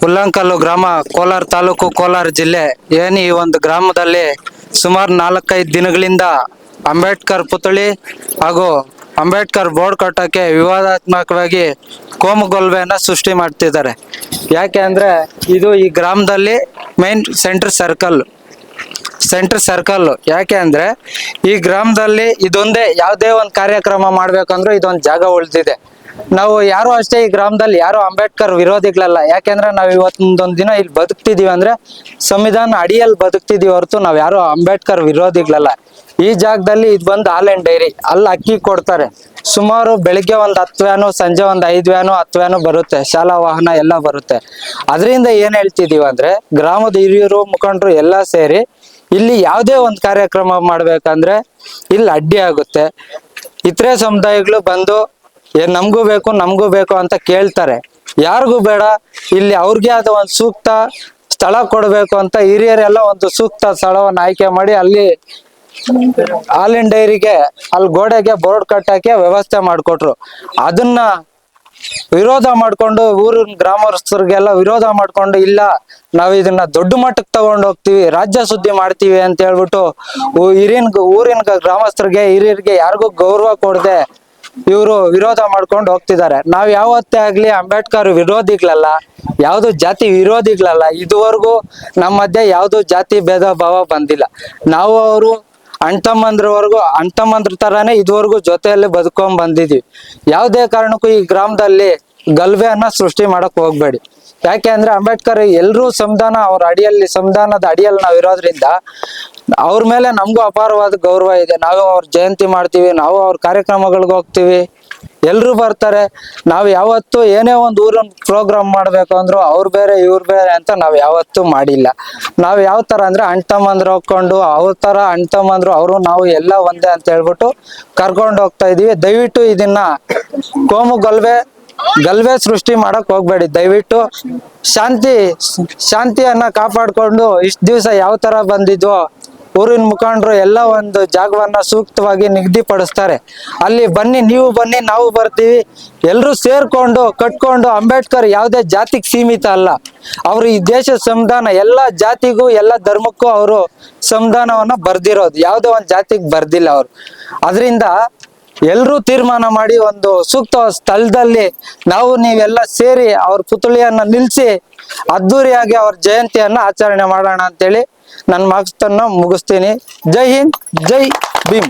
ಹುಲ್ಲಂಕಲ್ಲು ಗ್ರಾಮ, ಕೋಲಾರ ತಾಲೂಕು, ಕೋಲಾರ ಜಿಲ್ಲೆ. ಏನು ಈ ಒಂದು ಗ್ರಾಮದಲ್ಲಿ ಸುಮಾರು 4-5 ದಿನಗಳಿಂದ ಅಂಬೇಡ್ಕರ್ ಪುತ್ಥಳಿ ಹಾಗೂ ಅಂಬೇಡ್ಕರ್ ಬೋರ್ಡ್ ಕಟ್ಟೋಕೆ ವಿವಾದಾತ್ಮಕವಾಗಿ ಕೋಮುಗಲಭೆಯನ್ನ ಸೃಷ್ಟಿ ಮಾಡ್ತಿದ್ದಾರೆ. ಯಾಕೆ ಅಂದ್ರೆ ಇದು ಈ ಗ್ರಾಮದಲ್ಲಿ ಮೈನ್ ಸೆಂಟರ್ ಸರ್ಕಲ್. ಯಾಕೆ ಅಂದ್ರೆ ಈ ಗ್ರಾಮದಲ್ಲಿ ಇದೊಂದೇ ಯಾವುದೇ ಒಂದು ಕಾರ್ಯಕ್ರಮ ಮಾಡ್ಬೇಕಂದ್ರೂ ಇದೊಂದು ಜಾಗ ಉಳಿದಿದೆ. ನಾವು ಯಾರು ಅಷ್ಟೇ ಈ ಗ್ರಾಮದಲ್ಲಿ ಯಾರು ಅಂಬೇಡ್ಕರ್ ವಿರೋಧಿಗಳಲ್ಲ. ಯಾಕೆಂದ್ರೆ ನಾವು ಇವತ್ತೊಂದೊಂದ್ ದಿನ ಇಲ್ಲಿ ಬದುಕ್ತಿದೀವಿ ಅಂದ್ರೆ ಸಂವಿಧಾನ ಅಡಿಯಲ್ಲಿ ಬದುಕ್ತಿದೀವಿ ಹೊರತು ನಾವ್ ಯಾರು ಅಂಬೇಡ್ಕರ್ ವಿರೋಧಿಗಳಲ್ಲ. ಈ ಜಾಗದಲ್ಲಿ ಇದು ಬಂದು ಹಾಲ್ ಅಂಡ್ ಡೈರಿ, ಅಲ್ಲಿ ಅಕ್ಕಿ ಕೊಡ್ತಾರೆ. ಸುಮಾರು ಬೆಳಿಗ್ಗೆ ಒಂದು 10 ವ್ಯಾನು, ಸಂಜೆ ಒಂದು 5 ವ್ಯಾನು 10 ವ್ಯಾನು ಬರುತ್ತೆ. ಶಾಲಾ ವಾಹನ ಎಲ್ಲ ಬರುತ್ತೆ. ಅದರಿಂದ ಏನ್ ಹೇಳ್ತಿದೀವಿ ಅಂದ್ರೆ ಗ್ರಾಮದ ಹಿರಿಯರು, ಮುಖಂಡರು ಎಲ್ಲ ಸೇರಿ ಇಲ್ಲಿ ಯಾವುದೇ ಒಂದು ಕಾರ್ಯಕ್ರಮ ಮಾಡ್ಬೇಕಂದ್ರೆ ಇಲ್ಲಿ ಅಡ್ಡಿ ಆಗುತ್ತೆ. ಇತರೆ ಸಮುದಾಯಗಳು ಬಂದು ನಮಗೂ ಬೇಕು ಅಂತ ಕೇಳ್ತಾರೆ. ಯಾರಿಗೂ ಬೇಡ, ಇಲ್ಲಿ ಅವ್ರಿಗೆ ಆದ ಒಂದು ಸೂಕ್ತ ಸ್ಥಳ ಕೊಡ್ಬೇಕು ಅಂತ ಹಿರಿಯರೆಲ್ಲ ಒಂದು ಸೂಕ್ತ ಸ್ಥಳವನ್ನು ಆಯ್ಕೆ ಮಾಡಿ ಅಲ್ಲಿ ಹಾಲ್ ಅಂಡ್ ಡೈರಿಗೆ ಅಲ್ಲಿ ಗೋಡೆಗೆ ಬೋರ್ಡ್ ಕಟ್ಟಕ್ಕೆ ವ್ಯವಸ್ಥೆ ಮಾಡಿಕೊಟ್ರು. ಅದನ್ನ ವಿರೋಧ ಮಾಡ್ಕೊಂಡು ಊರಿನ ಗ್ರಾಮಸ್ಥರಿಗೆಲ್ಲ ವಿರೋಧ ಮಾಡ್ಕೊಂಡು, ಇಲ್ಲ ನಾವ್ ಇದನ್ನ ದೊಡ್ಡ ಮಟ್ಟಕ್ಕೆ ತಗೊಂಡು ಹೋಗ್ತೀವಿ, ರಾಜ್ಯ ಸುದ್ದಿ ಮಾಡ್ತೀವಿ ಅಂತ ಹೇಳ್ಬಿಟ್ಟು ಊರಿನ ಗ್ರಾಮಸ್ಥರಿಗೆ, ಹಿರಿಯರಿಗೆ ಯಾರಿಗೂ ಗೌರವ ಕೊಡದೆ ಇವರು ವಿರೋಧ ಮಾಡ್ಕೊಂಡು ಹೋಗ್ತಿದ್ದಾರೆ. ನಾವ್ ಯಾವತ್ತೇ ಆಗ್ಲಿ ಅಂಬೇಡ್ಕರ್ ವಿರೋಧಿಗಳಲ್ಲ, ಯಾವ್ದು ಜಾತಿ ವಿರೋಧಿಗಳಲ್ಲ. ಇದುವರೆಗೂ ನಮ್ಮ ಮಧ್ಯೆ ಯಾವ್ದು ಜಾತಿ ಭೇದ ಭಾವ ಬಂದಿಲ್ಲ. ನಾವು ಅವರು ಅಣ್ತಮ್ಮಂದ್ರ ತರಾನೇ ಇದುವರೆಗೂ ಜೊತೆಯಲ್ಲಿ ಬದುಕೊಂಡ್ ಬಂದಿದೀವಿ. ಯಾವುದೇ ಕಾರಣಕ್ಕೂ ಈ ಗ್ರಾಮದಲ್ಲಿ ಗಲಭೆಯನ್ನ ಸೃಷ್ಟಿ ಮಾಡಕ್ ಹೋಗ್ಬೇಡಿ. ಯಾಕೆ ಅಂದ್ರೆ ಅಂಬೇಡ್ಕರ್ ಎಲ್ರೂ ಸಂವಿಧಾನದ ಅಡಿಯಲ್ಲಿ ನಾವ್ ಇರೋದ್ರಿಂದ ಅವ್ರ ಮೇಲೆ ನಮಗೂ ಅಪಾರವಾದ ಗೌರವ ಇದೆ. ನಾವು ಅವ್ರ ಜಯಂತಿ ಮಾಡ್ತೀವಿ, ನಾವು ಅವ್ರ ಕಾರ್ಯಕ್ರಮಗಳಿಗೆ ಹೋಗ್ತೀವಿ, ಎಲ್ರು ಬರ್ತಾರೆ. ನಾವು ಯಾವತ್ತು ಏನೇ ಒಂದು ಊರಿನ ಪ್ರೋಗ್ರಾಮ್ ಮಾಡ್ಬೇಕು ಅಂದ್ರು ಅವ್ರು ಬೇರೆ ಇವ್ರು ಬೇರೆ ಅಂತ ನಾವ್ ಯಾವತ್ತೂ ಮಾಡಿಲ್ಲ. ನಾವ್ ಯಾವ ತರ ಅಂದ್ರೆ ಅಣ್ತಮ್ಮಂದ್ರು ಹೋಗ್ಕೊಂಡು ಅವ್ರ ತರ ಅಣ್ತಮ್ಮಂದ್ರು ಅವರು ನಾವು ಎಲ್ಲ ಒಂದೇ ಅಂತ ಹೇಳ್ಬಿಟ್ಟು ಕರ್ಕೊಂಡು ಹೋಗ್ತಾ ಇದೀವಿ. ದಯವಿಟ್ಟು ಇದನ್ನ ಕೋಮು ಗಲಭೆ ಸೃಷ್ಟಿ ಮಾಡಕ್ ಹೋಗ್ಬೇಡಿ. ದಯವಿಟ್ಟು ಶಾಂತಿಯನ್ನ ಕಾಪಾಡ್ಕೊಂಡು ಇಷ್ಟ ದಿವಸ ಯಾವ ತರ ಬಂದಿದ್ವೋ ಊರಿನ ಮುಖಂಡರು ಎಲ್ಲ ಒಂದು ಜಾಗವನ್ನ ಸೂಕ್ತವಾಗಿ ನಿಗದಿಪಡಿಸ್ತಾರೆ. ಅಲ್ಲಿ ಬನ್ನಿ, ನೀವು ಬನ್ನಿ, ನಾವು ಬರ್ತೀವಿ, ಎಲ್ರು ಸೇರ್ಕೊಂಡು ಕಟ್ಕೊಂಡು. ಅಂಬೇಡ್ಕರ್ ಯಾವುದೇ ಜಾತಿಗೆ ಸೀಮಿತ ಅಲ್ಲ. ಅವರು ಈ ದೇಶದ ಸಂವಿಧಾನ ಎಲ್ಲ ಜಾತಿಗೂ ಎಲ್ಲ ಧರ್ಮಕ್ಕೂ ಅವರು ಸಂವಿಧಾನವನ್ನ ಬರ್ದಿರೋದು, ಯಾವುದೋ ಒಂದು ಜಾತಿಗೆ ಬರ್ದಿಲ್ಲ ಅವರು. ಅದರಿಂದ ಎಲ್ರೂ ತೀರ್ಮಾನ ಮಾಡಿ ಒಂದು ಸೂಕ್ತ ಸ್ಥಳದಲ್ಲಿ ನೀವೆಲ್ಲ ಸೇರಿ ಅವ್ರ ಪುತ್ಥಳಿಯನ್ನ ನಿಲ್ಸಿ ಅದ್ದೂರಿಯಾಗಿ ಅವ್ರ ಜಯಂತಿಯನ್ನ ಆಚರಣೆ ಮಾಡೋಣ ಅಂತೇಳಿ ನನ್ನ ಮಾತನ್ನ ಮುಗಿಸ್ತೀನಿ. ಜೈ ಹಿಂದ್, ಜೈ ಭೀಮ್.